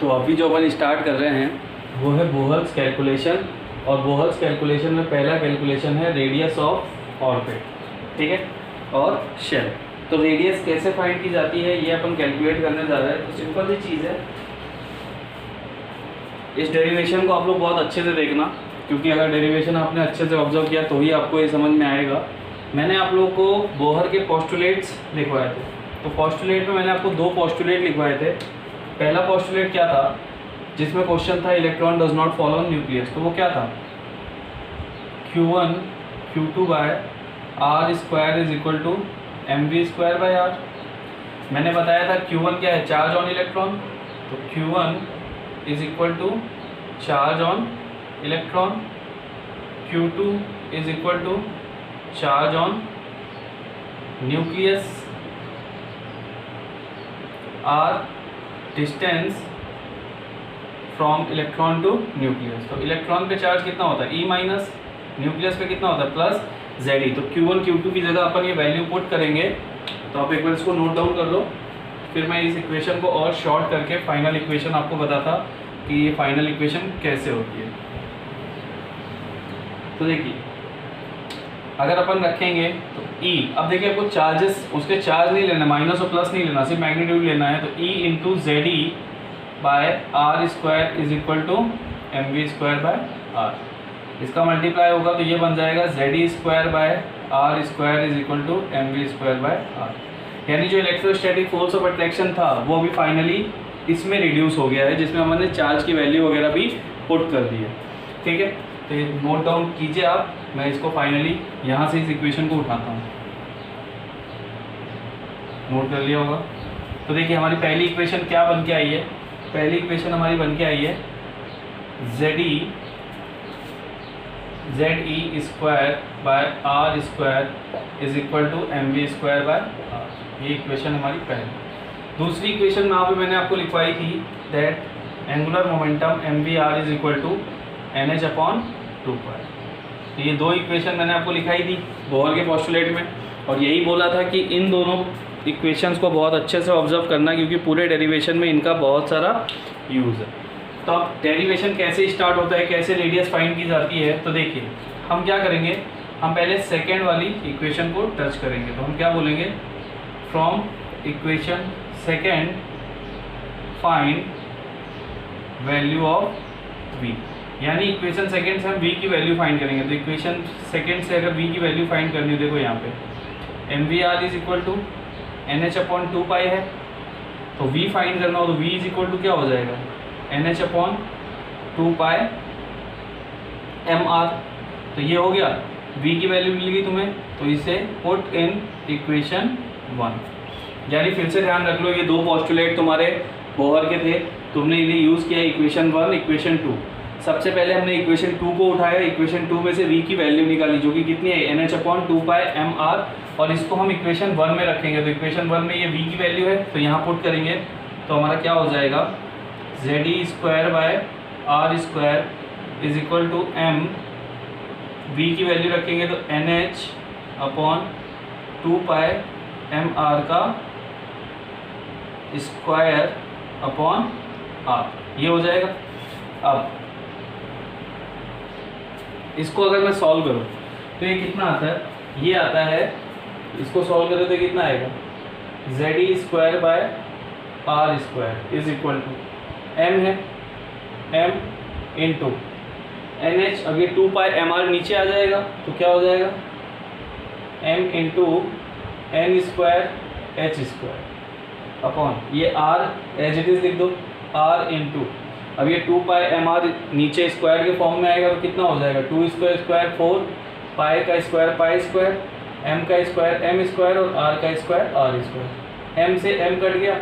तो अभी जो अपन स्टार्ट कर रहे हैं वो है बोहल्स कैलकुलेशन, और बोहल्स कैलकुलेशन में पहला कैलकुलेशन है रेडियस ऑफ ऑर्बिट, ठीक है, और शेल। तो रेडियस कैसे फाइंड की जाती है ये अपन कैलकुलेट करने जा रहे हैं। तो सिंपल सी चीज़ है, इस डेरिवेशन को आप लोग बहुत अच्छे से देखना, क्योंकि अगर डेरिवेशन आपने अच्छे से ऑब्जर्व किया तो ही आपको ये समझ में आएगा। मैंने आप लोगों को बोहर के पोस्टुलेट्स लिखवाए थे, तो पोस्टुलेट में मैंने आपको दो पोस्टुलेट लिखवाए थे। पहला पोस्टुलेट क्या था, जिसमें क्वेश्चन था electron does not follow on nucleus, तो वो क्या था, Q1 Q2 by r square is equal to mv square by r. मैंने बताया था Q1 क्या है, चार्ज ऑन इलेक्ट्रॉन, तो Q1 is equal to charge on electron, Q2 is equal to charge on nucleus, r distance from electron to nucleus. तो electron पे charge कितना होता है, E माइनस, न्यूक्लियस पे कितना होता है, प्लस ZE। तो Q1 Q2 की जगह अपन ये वैल्यू पुट करेंगे। तो आप एक बार इसको नोट डाउन कर लो, फिर मैं इस इक्वेशन को और शॉर्ट करके फाइनल इक्वेशन आपको बताता कि ये फाइनल इक्वेशन कैसे होती है। तो देखिए, अगर अपन रखेंगे तो E, अब देखिए आपको चार्जेस, उसके चार्ज नहीं लेना, माइनस और प्लस नहीं लेना, सिर्फ मैग्नीट्यूड लेना है। तो E into ZE by r square is equal to mv square by r. इसका मल्टीप्लाई होगा तो ये बन जाएगा ZE square by r square is equal to mv square by r. यानी जो इलेक्ट्रोस्टैटिक फोर्स ऑफ अट्रैक्शन था वो अभी फाइनली इसमें रिड्यूस हो गया है, जिसमें हमने चार्ज की वैल्यू वगैरह भी पुट कर दी है, ठीक है। तो ये नोट डाउन कीजिए आप, मैं इसको फाइनली यहाँ से इस इक्वेशन को उठाता हूँ, नोट कर लिया होगा। तो देखिए हमारी पहली इक्वेशन क्या बन के आई है, पहली इक्वेशन हमारी बन के आई है ZE square by r square is equal to mv square by r. ये इक्वेशन हमारी पहली। दूसरी इक्वेशन में यहाँ पे मैंने आपको लिखवाई थी that angular momentum mvr is equal to nh upon 2π। तो ये दो इक्वेशन मैंने आपको लिखाई थी बोहर के पोस्टुलेट में, और यही बोला था कि इन दोनों इक्वेशंस को बहुत अच्छे से ऑब्जर्व करना, क्योंकि पूरे डेरिवेशन में इनका बहुत सारा यूज़ है। तो अब डेरिवेशन कैसे स्टार्ट होता है, कैसे रेडियस फाइंड की जाती है, तो देखिए हम क्या करेंगे, हम पहले सेकेंड वाली इक्वेशन को टच करेंगे। तो हम क्या बोलेंगे, from equation second find value of v। यानी इक्वेशन सेकेंड से हम v की वैल्यू फाइंड करेंगे। तो इक्वेशन सेकेंड से अगर v की वैल्यू फाइंड करनी हो, देखो यहाँ पे mvr is equal to nh upon 2π है। तो v फाइंड करना हो तो v इज इक्वल टू क्या हो जाएगा, nh अपॉन 2π mr। तो ये हो गया, v की वैल्यू मिल गई तुम्हें, तो इसे पुट इन इक्वेशन 1। यानी फिर से ध्यान रख लो, ये दो पोस्टुलेट तुम्हारे बोहर के थे, तुमने इन्हें यूज़ किया इक्वेशन 1 इक्वेशन 2। सबसे पहले हमने इक्वेशन 2 को उठाया, इक्वेशन 2 में से v की वैल्यू निकाली जो कि कितनी है, nh अपॉन 2π mr, और इसको हम इक्वेशन 1 में रखेंगे। तो इक्वेशन 1 में ये v की वैल्यू है, तो यहाँ पुट करेंगे तो हमारा क्या हो जाएगा, ZE square by r square is equal to m, v की वैल्यू रखेंगे तो nh अपॉन 2π mr का स्क्वायर अपॉन r, ये हो जाएगा। अब इसको अगर मैं सॉल्व करूँ तो ये कितना आता है, ये आता है, इसको सॉल्व करें तो कितना आएगा, ZE square by r square is equal to m है, m इंटू NH, अब ये 2π mr नीचे आ जाएगा तो क्या हो जाएगा, m into n square h square upon ये r एज इट इज लिख दो, r इंटू, अब ये 2π mr नीचे स्क्वायर के फॉर्म में आएगा तो कितना हो जाएगा, 2 स्क्वायर स्क्वायर 4, पाई का स्क्वायर पाई स्क्वायर, m का स्क्वायर m स्क्वायर और r का स्क्वायर r स्क्वायर। m से m कट गया,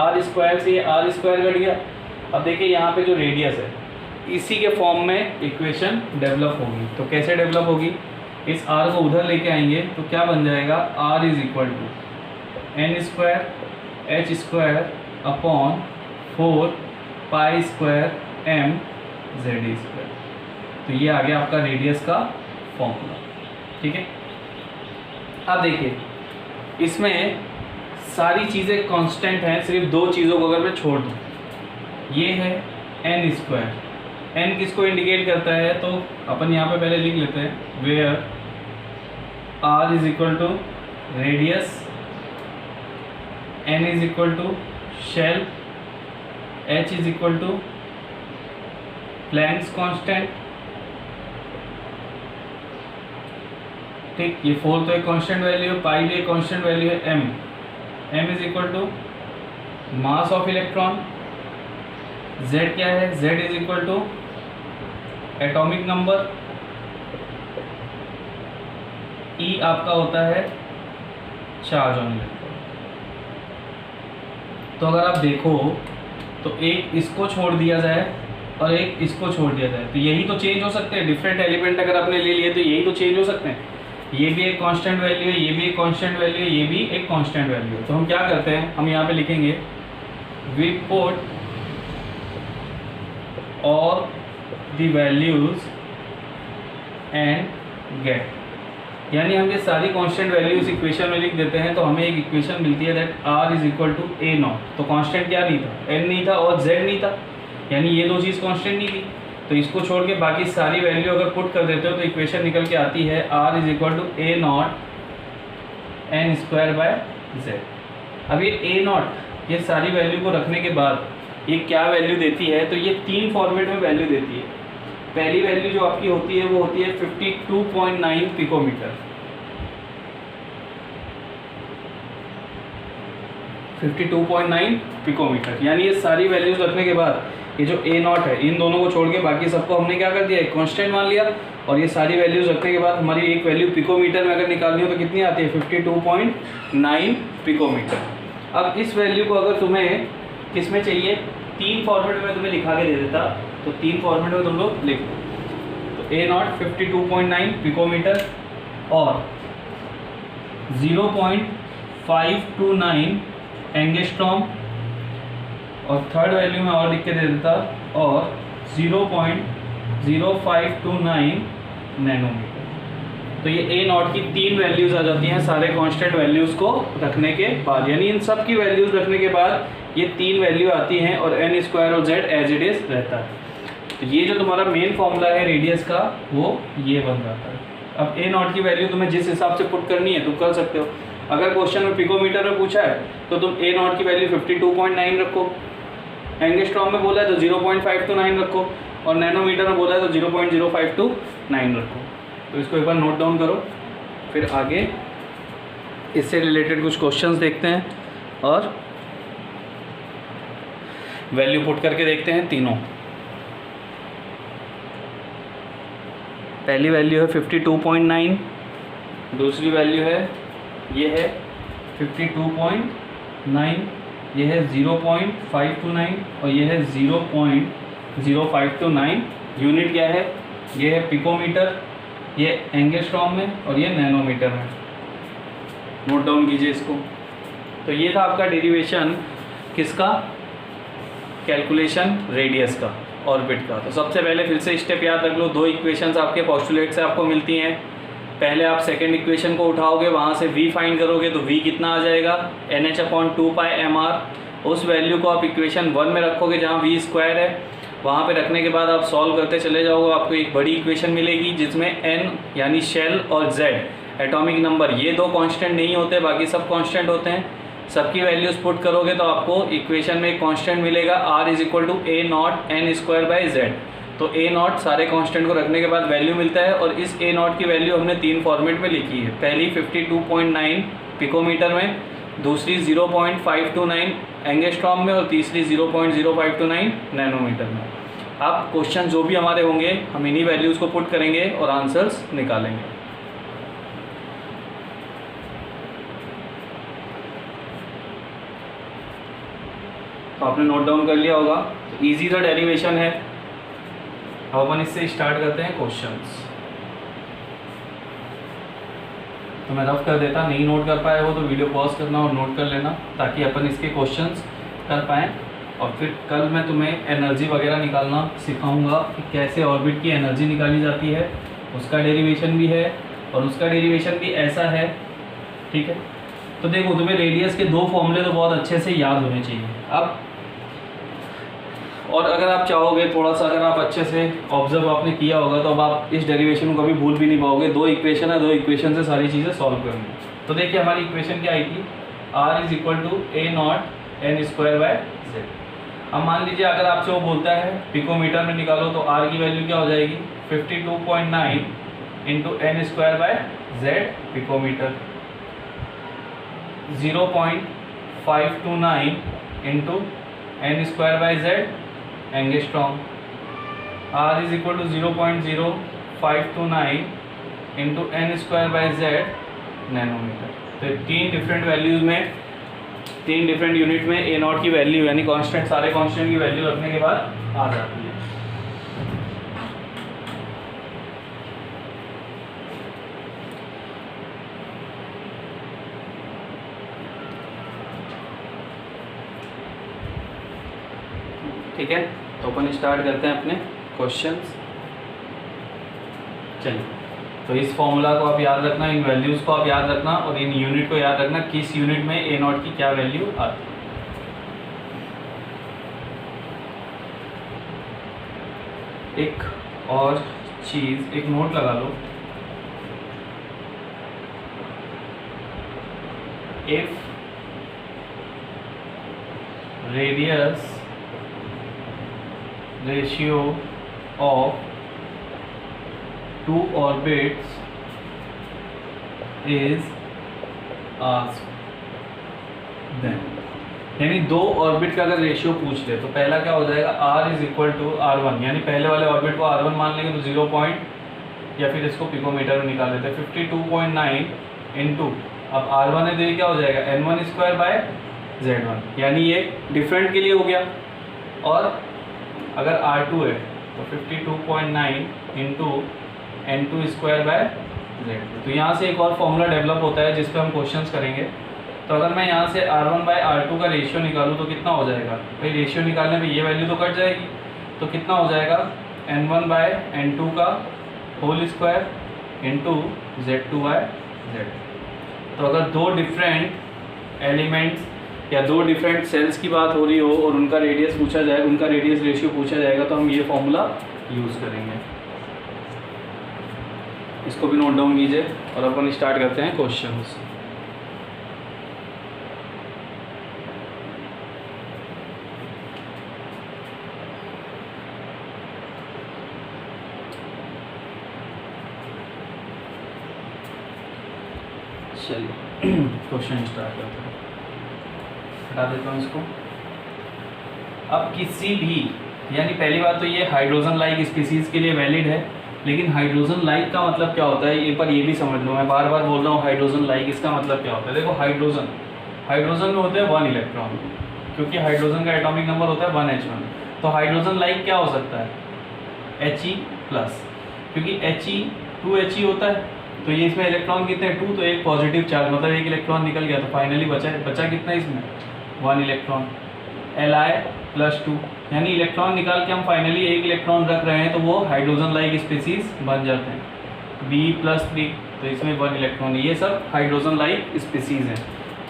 r स्क्वायर से ये r स्क्वायर कट गया। अब देखिए यहाँ पे जो रेडियस है इसी के फॉर्म में इक्वेशन डेवलप होगी। तो कैसे डेवलप होगी, इस r को उधर लेके आएंगे तो क्या बन जाएगा, r is equal to n square h square upon 4 pi square m ZE square. तो ये आ गया आपका रेडियस का फॉर्मूला, ठीक है। अब देखिए इसमें सारी चीज़ें कांस्टेंट हैं, सिर्फ दो चीज़ों को अगर मैं छोड़ दूँ, ये है एन स्क्वायर। एन किसको इंडिकेट करता है, तो अपन यहाँ पे पहले लिख लेते हैं, where r is equal to radius, n is equal to shell, h is equal to Planck's constant. ठीक, ये 4 तो एक कांस्टेंट वैल्यू है, पाई भी एक कांस्टेंट वैल्यू है, M, M is equal to mass of electron, Z क्या है, Z is equal to atomic number, E आपका होता है चार्ज ऑन इलेक्ट्रॉन। तो अगर आप देखो तो एक इसको छोड़ दिया जाए और एक इसको छोड़ दिया जाए तो यही तो चेंज हो सकते हैं। डिफरेंट एलिमेंट अगर आपने ले लिए तो यही तो चेंज हो सकते हैं। ये भी एक कांस्टेंट वैल्यू है, ये भी एक कांस्टेंट वैल्यू है, ये भी एक कांस्टेंट वैल्यू है। तो हम क्या करते हैं, हम यहाँ पे लिखेंगे we put all the values and get, यानी हम ये सारी कांस्टेंट वैल्यूज इक्वेशन में लिख देते हैं तो हमें एक इक्वेशन मिलती है that r is equal to a nought. तो कांस्टेंट क्या नहीं था, n नहीं था और z नहीं था, यानी ये दो चीज़ कांस्टेंट नहीं थी। तो इसको छोड़ के बाकी सारी वैल्यू अगर पुट कर देते हो तो इक्वेशन निकल के आती है r is equal to a nought n square by z। अब ये ए नॉट ये सारी वैल्यू को रखने के बाद ये क्या वैल्यू देती है, तो ये 3 फॉर्मेट में वैल्यू देती है। पहली वैल्यू जो आपकी होती है वो होती है 52.9 पिकोमीटर, 52.9 पिकोमीटर, यानी ये सारी वैल्यूज रखने के बाद ये जो ए नॉट है इन दोनों को छोड़ के बाकी सबको हमने क्या कर दिया, एक कांस्टेंट मान लिया। और ये सारी वैल्यूज रखने के बाद हमारी एक वैल्यू पिकोमीटर में अगर निकालनी हो तो कितनी आती है, 52.9 पिकोमीटर। अब इस वैल्यू को अगर तुम्हें किस में चाहिए, 3 फॉर्मेट में तुम्हें लिखा के दे देता तो 3 फॉर्मेट में तुम लोग लिख दो। तो ए नॉट 52.9 पिकोमीटर और 0.529 एंगस्ट्रॉम, और थर्ड वैल्यू में और लिख के दे देता और 0.0529 नैनोमीटर। तो ये ए नॉट की 3 वैल्यूज आ जाती हैं सारे कांस्टेंट वैल्यूज को रखने के बाद, यानी इन सब की वैल्यूज रखने के बाद ये 3 वैल्यू आती हैं और एन स्क्वायर और जेड एज इट इज रहता है। तो ये जो तुम्हारा मेन फॉर्मूला है रेडियस का वो ये बन जाता है। अब ए नॉट की वैल्यू तुम्हें जिस हिसाब से पुट करनी है तुम कर सकते हो। अगर क्वेश्चन में पिकोमीटर में पूछा है तो तुम ए नॉट की वैल्यू 52.9 रखो, एंगस्ट्रॉम में बोला है तो 0.529 रखो, और नैनोमीटर में बोला है तो 0.0529 रखो। तो इसको एक बार नोट डाउन करो, फिर आगे इससे रिलेटेड कुछ क्वेश्चंस देखते हैं और वैल्यू पुट करके देखते हैं तीनों। पहली वैल्यू है 52.9, दूसरी वैल्यू है ये है 52.9, ये है 0.529 और ये है 0.0529। यूनिट क्या है, ये है पिकोमीटर, ये एंगस्ट्रॉम में और ये नैनोमीटर में। नोट डाउन कीजिए इसको। तो ये था आपका डेरिवेशन किसका, कैलकुलेशन रेडियस का, ऑर्बिट का। तो सबसे पहले फिर से स्टेप याद रख लो, 2 इक्वेशंस आपके पोस्टुलेट से आपको मिलती हैं। पहले आप सेकंड इक्वेशन को उठाओगे, वहाँ से v फाइंड करोगे तो v कितना आ जाएगा, NH/2πmr। उस वैल्यू को आप इक्वेशन 1 में रखोगे जहाँ v स्क्वायर है, वहाँ पे रखने के बाद आप सॉल्व करते चले जाओगे, आपको एक बड़ी इक्वेशन मिलेगी जिसमें n यानी शेल और z एटॉमिक नंबर, ये 2 कांस्टेंट नहीं होते, बाकी सब कांस्टेंट होते हैं। सबकी वैल्यूज पुट करोगे तो आपको इक्वेशन में एक कांस्टेंट मिलेगा r is equal to a nought n square by z. तो ए नॉट सारे कांस्टेंट को रखने के बाद वैल्यू मिलता है, और इस ए नॉट की वैल्यू हमने 3 फॉर्मेट में लिखी है। पहली 52.9 पिकोमीटर में, दूसरी 0.529 एंगस्ट्रॉम में और तीसरी 0.0529 नैनोमीटर में। अब क्वेश्चन जो भी हमारे होंगे हम इन्हीं वैल्यूज़ को पुट करेंगे और आंसर्स निकालेंगे। तो आपने नोट डाउन कर लिया होगा। तो ईजी सा डेरिवेशन है। अब अपन इससे स्टार्ट करते हैं क्वेश्चंस। तो मैं रफ कर देता, नहीं नोट कर पाए हो तो वीडियो पॉज करना और नोट कर लेना, ताकि अपन इसके क्वेश्चंस कर पाएँ। और फिर कल मैं तुम्हें एनर्जी वगैरह निकालना सिखाऊंगा कि कैसे ऑर्बिट की एनर्जी निकाली जाती है, उसका डेरिवेशन भी है और उसका डेरिवेशन भी ऐसा है। ठीक है, तो देखो तुम्हें रेडियस के 2 फॉर्मूले तो बहुत अच्छे से याद होने चाहिए। अब और अगर आप चाहोगे थोड़ा सा, अगर आप अच्छे से ऑब्जर्व आपने किया होगा तो अब आप इस डेरिवेशन को कभी भूल भी नहीं पाओगे। 2 इक्वेशन है, 2 इक्वेशन से सारी चीज़ें सॉल्व करनी। तो देखिए हमारी इक्वेशन क्या आई थी, r is equal to a nought n square by z। अब मान लीजिए अगर आपसे वो बोलता है पिकोमीटर में निकालो, तो r की वैल्यू क्या हो जाएगी 52.9 into n square by z picometre, 0.529 into n square by z angstrom, r is equal to 0.0529 into n square by z nanometre. तो 3 डिफरेंट वैल्यूज में, 3 डिफरेंट यूनिट में ए नॉट की वैल्यू यानी constant, सारे constant की value रखने के बाद आ जाती है। ठीक है, तो अपन स्टार्ट करते हैं अपने क्वेश्चंस। चलिए, तो इस फॉर्मूला को आप याद रखना, इन वैल्यूज़ को आप याद रखना और इन यूनिट को याद रखना, किस यूनिट में ए नॉट की क्या वैल्यू आती है। एक और चीज़, एक नोट लगा लो, if radius ratio of 2 orbits is asked, then यानी 2 ऑर्बिट का अगर रेशियो पूछ ले तो पहला क्या हो जाएगा, r is equal to r1, यानी पहले वाले ऑर्बिट को r1 मान लेंगे तो 0 पॉइंट, या फिर इसको पिकोमीटर में निकाल लेते हैं 52.9 इंटू, अब r1 है तो ये क्या हो जाएगा n1 स्क्वायर बाय z1, यानी ये डिफरेंट के लिए हो गया। और अगर r2 है तो 52.9 into n2 square by z2। तो यहाँ से एक और फॉर्मूला डेवलप होता है जिस पे हम क्वेश्चंस करेंगे। तो अगर मैं यहाँ से r1 बाय r2 का रेशियो निकालूँ तो कितना हो जाएगा, भाई रेशियो निकालने पे ये वैल्यू तो कट जाएगी, तो कितना हो जाएगा n1 बाय n2 का whole square into z2 by z। तो अगर 2 डिफरेंट एलिमेंट्स या 2 डिफरेंट सेल्स की बात हो रही हो और उनका रेडियस पूछा जाए, उनका रेडियस रेशियो पूछा जाएगा, तो हम ये फॉर्मूला यूज़ करेंगे। इसको भी नोट डाउन कीजिए और अपन स्टार्ट करते हैं क्वेश्चंस। चलिए क्वेश्चन स्टार्ट करते हैं, हटा देता हूँ इसको। अब किसी भी, यानी पहली बात तो ये हाइड्रोजन लाइक स्पीसीज़ के लिए वैलिड है, लेकिन हाइड्रोजन लाइक का मतलब क्या होता है ये पर ये भी समझ लो। मैं बार बार बोल रहा हूँ हाइड्रोजन लाइक, इसका मतलब क्या होता है। देखो हाइड्रोजन में होते हैं 1 इलेक्ट्रॉन, क्योंकि हाइड्रोजन का एटॉमिक नंबर होता है 1H1। तो हाइड्रोजन लाइक क्या हो सकता है He+, क्योंकि He 2He होता है, तो ये इसमें इलेक्ट्रॉन कितने हैं 2, तो एक पॉजिटिव चार्ज, मतलब एक इलेक्ट्रॉन निकल गया, तो फाइनली बचा कितना इसमें 1 इलेक्ट्रॉन। Li+2, यानी इलेक्ट्रॉन निकाल के हम फाइनली एक इलेक्ट्रॉन रख रहे हैं, तो वो हाइड्रोजन लाइक स्पीसीज बन जाते हैं। B+3, तो इसमें 1 इलेक्ट्रॉन। ये सब हाइड्रोजन लाइक स्पीसीज हैं।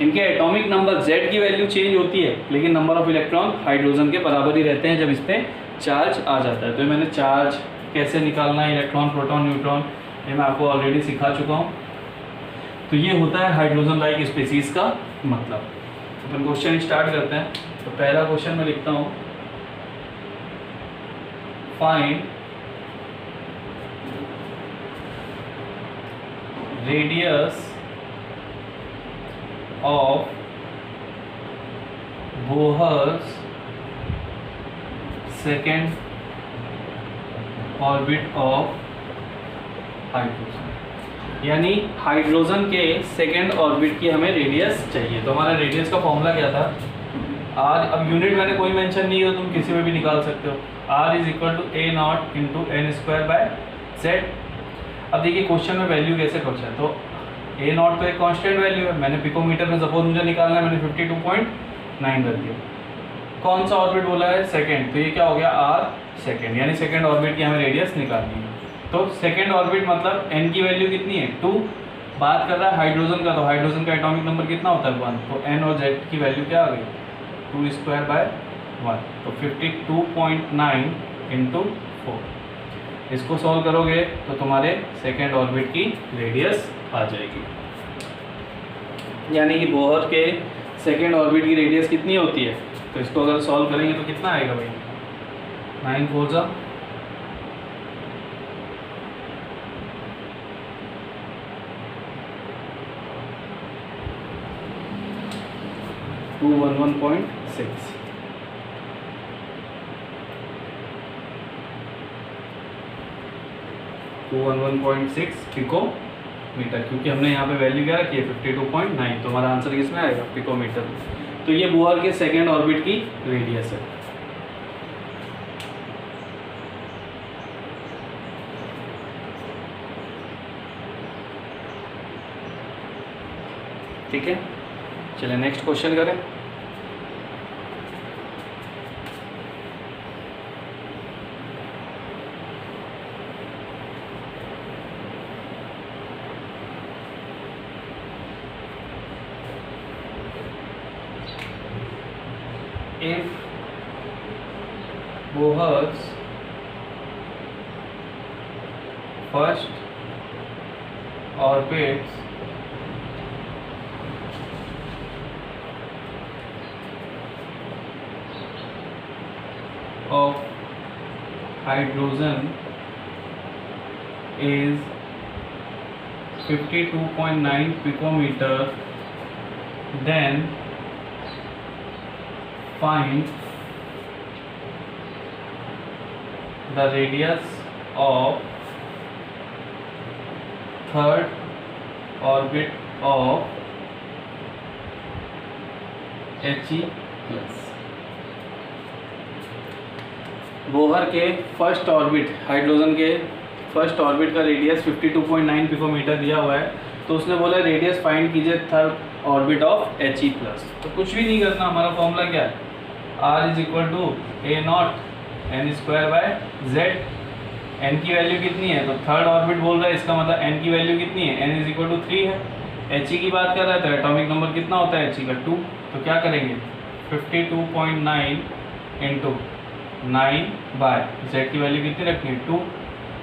इनके एटॉमिक नंबर Z की वैल्यू चेंज होती है, लेकिन नंबर ऑफ इलेक्ट्रॉन हाइड्रोजन के बराबर ही रहते हैं जब इस पर चार्ज आ जाता है। तो मैंने चार्ज कैसे निकालना है, इलेक्ट्रॉन प्रोटॉन न्यूट्रॉन, ये मैं आपको ऑलरेडी सिखा चुका हूँ। तो ये होता है हाइड्रोजन लाइक स्पीसीज का मतलब। तो अपन क्वेश्चन स्टार्ट करते हैं। तो पहला क्वेश्चन मैं लिखता हूँ, find radius of Bohr's second orbit of hydrogen, यानी हाइड्रोजन के सेकेंड ऑर्बिट की हमें रेडियस चाहिए। तो हमारा रेडियस का फॉर्मूला क्या था, आर, अब यूनिट मैंने कोई मेंशन नहीं है, तुम किसी में भी निकाल सकते हो। R is equal to a nought into n square by z. अब देखिए क्वेश्चन में वैल्यू कैसे क्वेश्चन है, तो ए नॉट तो एक कांस्टेंट वैल्यू है, मैंने पिकोमीटर में सपोज मुझे निकालना है, मैंने 52.9 कर दिया। कौन सा ऑर्बिट बोला है, सेकेंड, तो ये क्या हो गया आर सेकेंड, यानी सेकेंड ऑर्बिट की हमें रेडियस निकालनी है। तो सेकेंड ऑर्बिट मतलब एन की वैल्यू कितनी है 2, बात कर रहा है हाइड्रोजन का, तो हाइड्रोजन का एटॉमिक नंबर कितना होता है 1, तो एन और जेड की वैल्यू क्या आ गई 2 स्क्वायर बाय 1, तो 52.9 इंटू 4। इसको सॉल्व करोगे तो तुम्हारे सेकेंड ऑर्बिट की रेडियस आ जाएगी। यानी कि बोहर के सेकेंड ऑर्बिट की रेडियस कितनी होती है, तो इसको अगर सॉल्व करेंगे तो कितना आएगा भाई, 9 4 जा 211.6। पिको मीटर, क्योंकि हमने यहाँ पे वैल्यू क्या रखी है 52.9, तो हमारा आंसर किसमें आएगा, पिको मीटर। तो ये बोहर के सेकेंड ऑर्बिट की रेडियस है। ठीक है, चलिए नेक्स्ट क्वेश्चन करें। If Bohr's first orbits of hydrogen is 52.9 picometer, then find the radius of third orbit of He+। Bohr के फर्स्ट ऑर्बिट, हाइड्रोजन के फर्स्ट ऑर्बिट का रेडियस 52.9 पिकोमीटर दिया हुआ है, तो उसने बोला रेडियस फाइंड कीजिए थर्ड ऑर्बिट ऑफ He+। तो कुछ भी नहीं करना, हमारा फॉर्मूला क्या है, R is equal to A0 n square by Z। n की वैल्यू कितनी है, तो थर्ड ऑर्बिट बोल रहा है, इसका मतलब n की वैल्यू कितनी है, n इज इक्वल टू 3 है। He की बात कर रहा है तो एटॉमिक नंबर कितना होता है He का 2, तो क्या करेंगे 52.9 इंटू 9 बाय Z की वैल्यू कितनी रखनी है 2,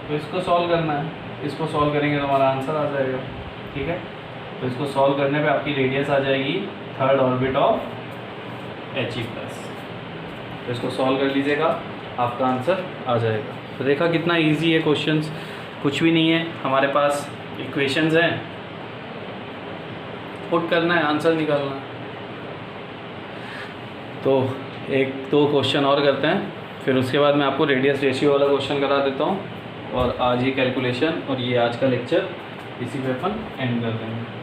तो इसको सॉल्व करना है। इसको सॉल्व करेंगे तो हमारा आंसर आ जाएगा। ठीक है, तो इसको सॉल्व करने पे आपकी रेडियस आ जाएगी थर्ड ऑर्बिट ऑफ He+। तो इसको सॉल्व कर लीजिएगा, आपका आंसर आ जाएगा। तो देखा कितना इजी है क्वेश्चंस, कुछ भी नहीं है, हमारे पास इक्वेशंस हैं, पुट करना है, आंसर निकालना है। तो एक दो क्वेश्चन और करते हैं, फिर उसके बाद मैं आपको रेडियस रेशियो वाला क्वेश्चन करा देता हूँ, और आज ही कैलकुलेशन और ये आज का लेक्चर इसी पे अपन एंड कर देंगे।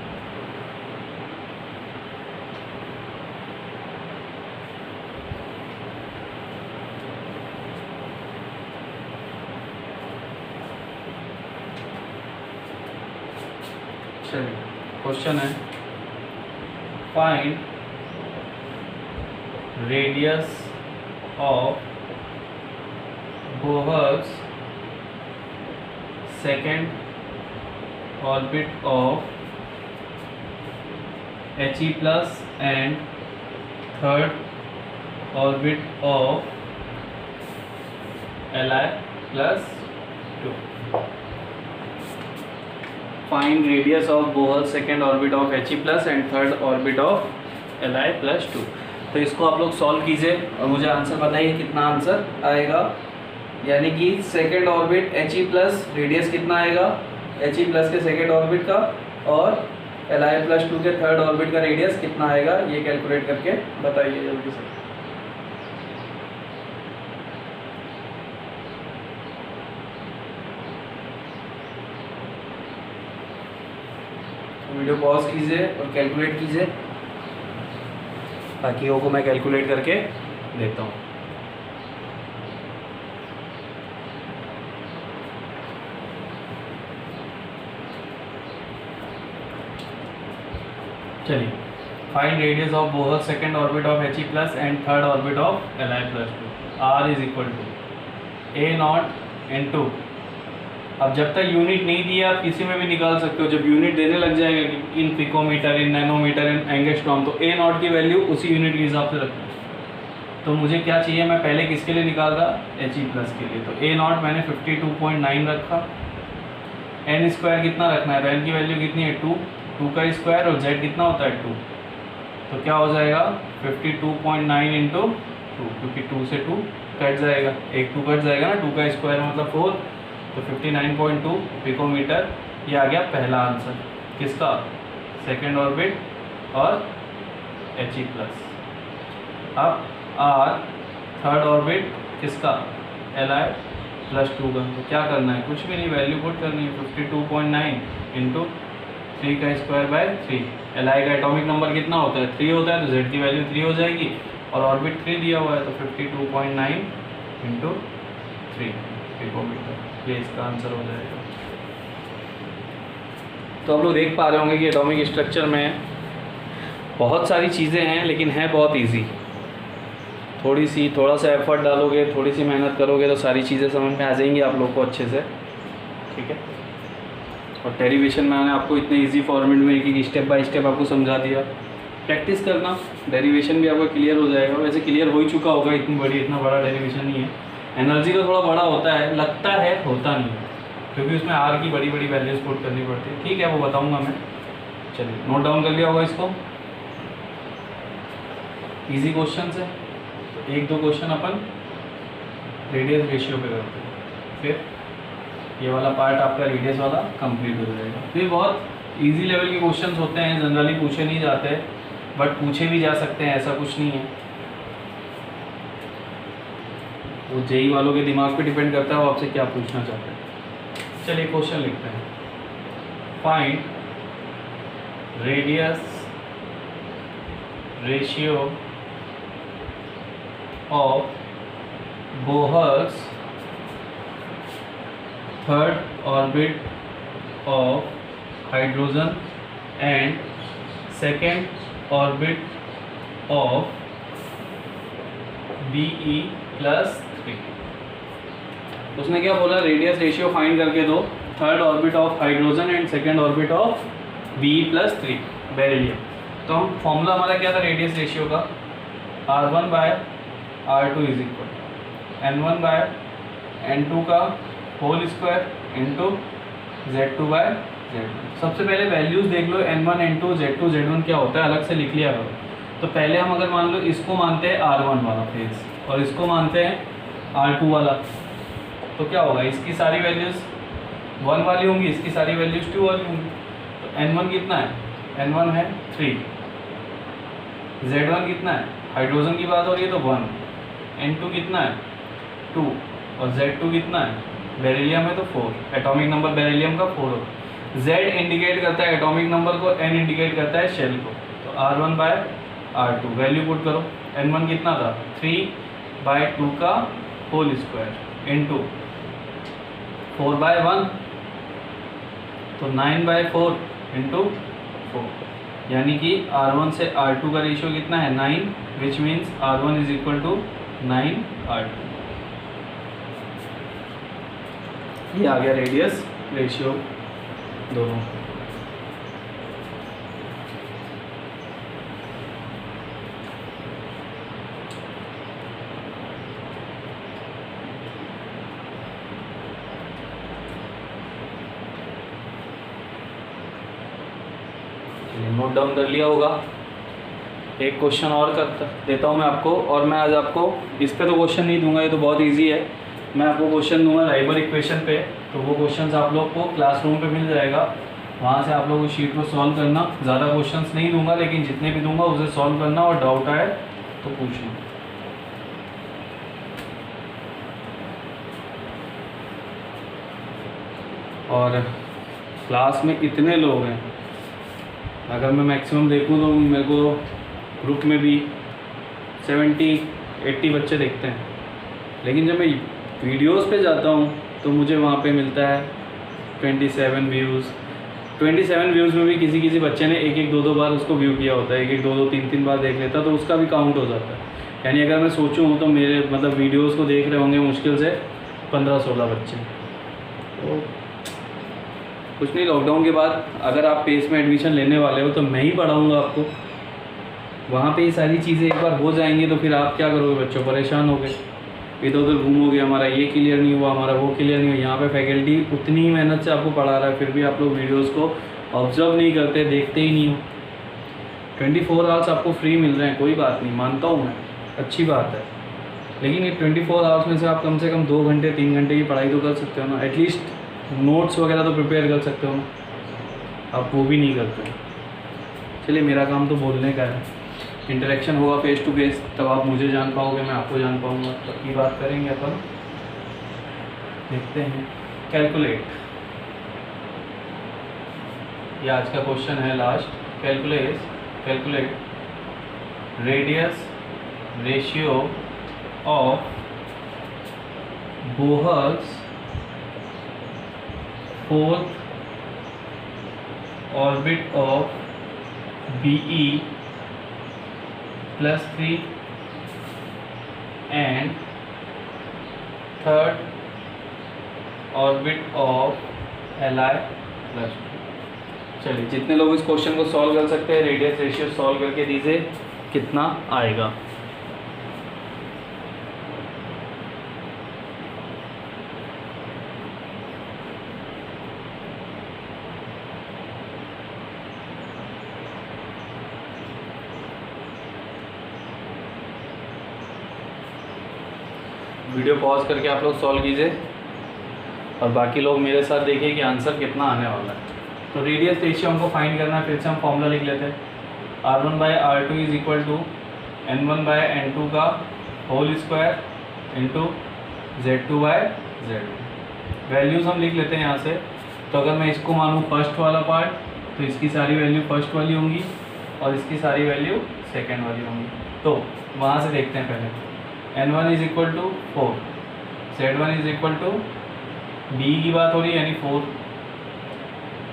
चलिए क्वेश्चन है, find radius of Bohr's second orbit of He+ and third orbit of Li+2। Find radius of Bohr's second orbit of He+ and third orbit of Li+2। तो इसको आप लोग सॉल्व कीजिए और मुझे आंसर बताइए कितना आंसर आएगा। यानी कि सेकेंड ऑर्बिट He+ रेडियस कितना आएगा He+ के सेकेंड ऑर्बिट का, और Li+2 के थर्ड ऑर्बिट का रेडियस कितना आएगा, ये कैलकुलेट करके बताइए जल्दी से। वीडियो पॉज कीजिए और कैलकुलेट कीजिए, बाकियों को मैं कैलकुलेट करके देता हूँ। चलिए, find radius of Bohr second orbit of He+ and third orbit of Li+2। R is equal to A0 into, अब जब तक यूनिट नहीं दिया आप किसी में भी निकाल सकते हो, जब यूनिट देने लग जाएगा in picometer, in nanometer, in angstrom, तो A0 की वैल्यू उसी यूनिट के हिसाब से रखना है। तो मुझे क्या चाहिए, मैं पहले किसके लिए निकाल रहा, HE प्लस के लिए। तो ए नॉट मैंने 52.9 रखा। एन स्क्वायर कितना रखना है, तो एन की वैल्यू कितनी है 2, 2 का स्क्वायर, और जेड कितना होता है 2, तो क्या हो जाएगा 52.9 इंटू 2, क्योंकि 2 से 2 कट जाएगा, एक 2 कट जाएगा ना, 2 का स्क्वायर मतलब 4, तो 59.2 पिकोमीटर। ये आ गया पहला आंसर किसका, सेकेंड ऑर्बिट और HE प्लस। अब आर थर्ड ऑर्बिट किसका, Li प्लस 2 का। तो क्या करना है, कुछ भी नहीं, वैल्यू पुट करनी है, 52.9 इंटू 3 का स्क्वायर बाय 3। Li का एटॉमिक नंबर कितना होता है, 3 होता है, तो Z की वैल्यू 3 हो जाएगी, और ऑर्बिट 3 दिया हुआ है, तो 52.9 इंटू 3 पिकोमीटर, ये इसका आंसर हो जाएगा। तो आप लोग देख पा रहे होंगे कि एटॉमिक स्ट्रक्चर में बहुत सारी चीज़ें हैं, लेकिन है बहुत इजी। थोड़ा सा एफर्ट डालोगे, थोड़ी सी मेहनत करोगे, तो सारी चीज़ें समझ में आ जाएंगी आप लोग को अच्छे से, ठीक है। और डेरिवेशन में मैंने आपको इतने इजी फॉर्मेट में एक स्टेप बाय स्टेप आपको समझा दिया। प्रैक्टिस करना, डेरिवेशन भी आपका क्लियर हो जाएगा। वैसे क्लियर हो ही चुका होगा, इतना बड़ा डेरिवेशन नहीं है। एनर्जी का थोड़ा बड़ा होता है, लगता है, होता नहीं है, क्योंकि उसमें आर की बड़ी बड़ी वैल्यूज पुट करनी पड़ती है, ठीक है, वो बताऊँगा मैं। चलिए नोट डाउन कर लिया होगा इसको, ईजी क्वेश्चन है। तो 1-2 क्वेश्चन अपन रेडियस रेशियो पे करते हैं, फिर ये वाला पार्ट आपका रेडियस वाला कंप्लीट हो जाएगा। तो ये बहुत इजी लेवल के क्वेश्चंस होते हैं, जनरली पूछे नहीं जाते, बट पूछे भी जा सकते हैं, ऐसा कुछ नहीं है। वो जेई वालों के दिमाग पे डिपेंड करता है वो आपसे क्या पूछना चाहते हैं। चलिए क्वेश्चन लिखते हैं। Find radius ratio of Bohr's third orbit of hydrogen and second orbit of Be plus 3। उसने क्या बोला, रेडियस रेशियो फाइंड करके दो third orbit of hydrogen and second orbit of Be plus 3 beryllium. तो हम फॉर्मूला हमारा क्या था रेडियस रेशियो का, R1 bye R2 is equal N1 बाय N2 का whole square into Z2 bye Z1। सबसे पहले वैल्यूज देख लो, N1 N2 Z2 Z1 क्या होता है, अलग से लिख लिया करो। तो पहले हम अगर मान लो इसको मानते हैं R1 वाला फेज और इसको मानते हैं R2 वाला, तो क्या होगा, इसकी सारी वैल्यूज 1 वाली होंगी, इसकी सारी वैल्यूज 2 वाली होंगी। तो N1 कितना है, N1 है 3, Z1 कितना है, हाइड्रोजन की बात हो रही है तो 1, N2 कितना है 2, और Z2 कितना है, बेरिलियम है तो 4, एटॉमिक नंबर बेरिलियम का 4 हो। Z इंडिकेट करता है एटॉमिक नंबर को, N इंडिकेट करता है शेल को। तो R1 bye R2 value put करो, N1 कितना था 3/2 का होल स्क्वायर इंटू 4/1, तो 9/4 इंटू 4, यानी कि R1 से R2 का रेशियो कितना है 9, which means R1 is equal to 9/R2। ये आ गया रेडियस रेशियो दोनों। नोट डाउन कर लिया होगा। एक क्वेश्चन और कर देता हूँ मैं आपको, और मैं आज आपको इस पे तो क्वेश्चन नहीं दूंगा, ये तो बहुत इजी है। मैं आपको क्वेश्चन दूंगा राइबर इक्वेशन पे, तो वो क्वेश्चंस आप लोग को क्लासरूम पे मिल जाएगा, वहाँ से आप लोग उस शीट को सॉल्व करना। ज़्यादा क्वेश्चंस नहीं दूंगा, लेकिन जितने भी दूंगा उसे सॉल्व करना, और डाउट आए तो पूछना। और क्लास में इतने लोग हैं, अगर मैं मैक्सिमम देखूँ तो मेरे को ग्रुप में भी 70-80 बच्चे देखते हैं, लेकिन जब मैं वीडियोस पे जाता हूँ तो मुझे वहाँ पे मिलता है 27 व्यूज़। 27 व्यूज़ में भी किसी किसी बच्चे ने 1-2 बार उसको व्यू किया होता है, 1-2 3 बार देख लेता, तो उसका भी काउंट हो जाता है। यानी अगर मैं सोचूँ तो मेरे मतलब वीडियोस को देख रहे होंगे मुश्किल से 15-16 बच्चे। तो कुछ नहीं, लॉकडाउन के बाद अगर आप पेस में एडमिशन लेने वाले हो तो मैं ही पढ़ाऊँगा आपको, वहाँ पे ये सारी चीज़ें एक बार हो जाएंगी तो फिर आप क्या करोगे बच्चों, परेशान हो गए, इधर उधर घूमोगे, हमारा ये क्लियर नहीं हुआ, हमारा वो क्लियर नहीं हुआ। यहाँ पे फैकल्टी उतनी ही मेहनत से आपको पढ़ा रहा है, फिर भी आप लोग वीडियोस को ऑब्जर्व नहीं करते, देखते ही नहीं हो। 24 आवर्स आपको फ्री मिल रहे हैं, कोई बात नहीं, मानता हूँ मैं, अच्छी बात है, लेकिन ये 24 आवर्स में से आप कम से कम 2 घंटे 3 घंटे की पढ़ाई तो कर सकते हो ना, एटलीस्ट नोट्स वगैरह तो प्रिपेयर कर सकते हो ना, आप वो भी नहीं करते। चलिए, मेरा काम तो बोलने का है, इंटरेक्शन होगा फेस टू फेस, तब आप मुझे जान पाओगे, मैं आपको जान पाऊँगा, तब की बात करेंगे अपन। देखते हैं, कैलकुलेट, ये आज का क्वेश्चन है last. Calculate radius ratio of Bohr's fourth orbit of BE +3 and third orbit of Li +2। चलिए, जितने लोग इस क्वेश्चन को सॉल्व कर सकते हैं, रेडियस रेशियो सॉल्व करके दीजिए कितना आएगा। वीडियो पॉज करके आप लोग सॉल्व कीजिए और बाकी लोग मेरे साथ देखिए कि आंसर कितना आने वाला है। तो रेडियस रेशियो हमको फाइंड करना है, फिर से हम फॉर्मूला लिख लेते हैं। R1/R2 is equal to N1/N2 का whole square into Z2/Z2। Values हम लिख लेते हैं यहाँ से। तो अगर मैं इसको मानूँ फर्स्ट वाला पार्ट, तो इसकी सारी वैल्यू फर्स्ट वाली होंगी और इसकी सारी वैल्यू सेकेंड वाली होंगी। तो वहाँ से देखते हैं पहले। N1 is equal to 4, Z1 इज इक्वल टू B की बात हो रही है यानी 4,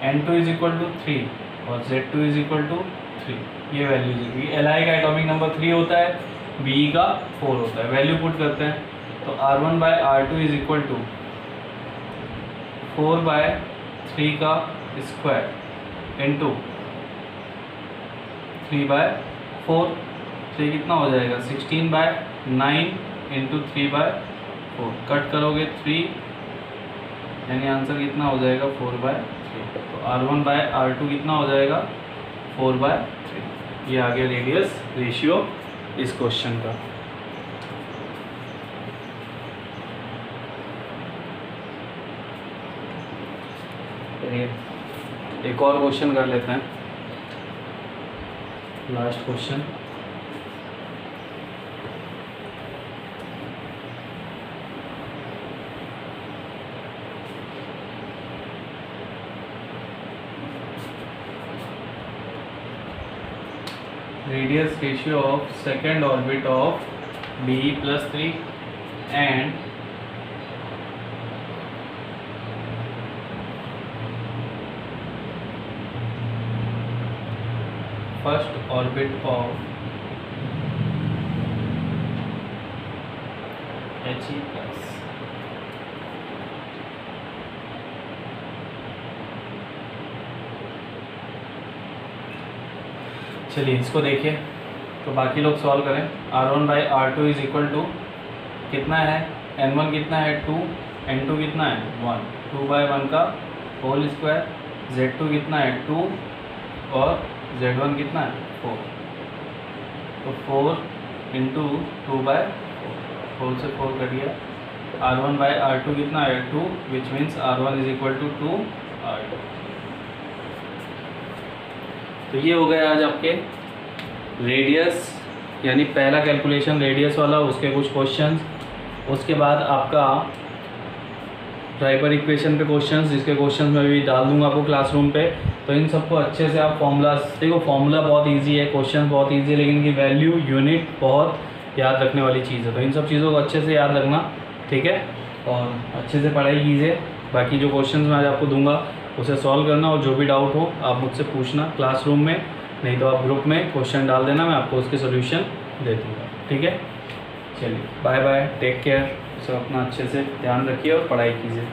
N2 इज इक्वल टू 3 और Z2 इज इक्वल टू 3। ये वैल्यू होगी। Li का एटॉमिक नंबर 3 होता है, B का 4 होता है। वैल्यू पुट करते हैं तो R1/R2 इज इक्वल टू 4/3 का स्क्वायर इंटू 3/4। तो ये कितना हो जाएगा 16/9 इंटू 3/4। कट करोगे 3, यानी आंसर कितना हो जाएगा 4/3। तो R1/R2 कितना हो जाएगा 4/3। ये आ गया रेडियस रेशियो इस क्वेश्चन का। एक और क्वेश्चन कर लेते हैं, last question. Radius ratio of second orbit of BE +3 and first orbit of He+। चलिए इसको देखिए, तो बाकी लोग सॉल्व करें। R1/R2 इज इक्वल टू कितना है, N1 कितना है 2, N2 कितना है 1, 2/1 का होल स्क्वायर, Z2 कितना है 2 और Z1 कितना है 4। तो 4 इंटू 2/4, 4 से 4 कट गया। R1/R2 कितना है 2, which means R1 is equal to 2R2। तो ये हो गया आज आपके रेडियस, यानी पहला कैलकुलेशन रेडियस वाला, उसके कुछ क्वेश्चंस। उसके बाद आपका ट्राइपर इक्वेशन पे क्वेश्चंस, जिसके क्वेश्चंस मैं भी डाल दूंगा आपको क्लासरूम पे। तो इन सबको अच्छे से आप फॉर्मूलाज देखो, फॉर्मूला बहुत इजी है, क्वेश्चन बहुत इजी है, लेकिन इनकी वैल्यू यूनिट बहुत याद रखने वाली चीज़ है। तो इन सब चीज़ों को अच्छे से याद रखना, ठीक है, और अच्छे से पढ़ाई कीजिए। बाकी जो क्वेश्चन मैं आज आपको दूंगा उसे सॉल्व करना, और जो भी डाउट हो आप मुझसे पूछना क्लासरूम में, नहीं तो आप ग्रुप में क्वेश्चन डाल देना, मैं आपको उसके सोल्यूशन दे दूँगा, ठीक है। चलिए बाय बाय, टेक केयर, सब अपना अच्छे से ध्यान रखिए और पढ़ाई कीजिए।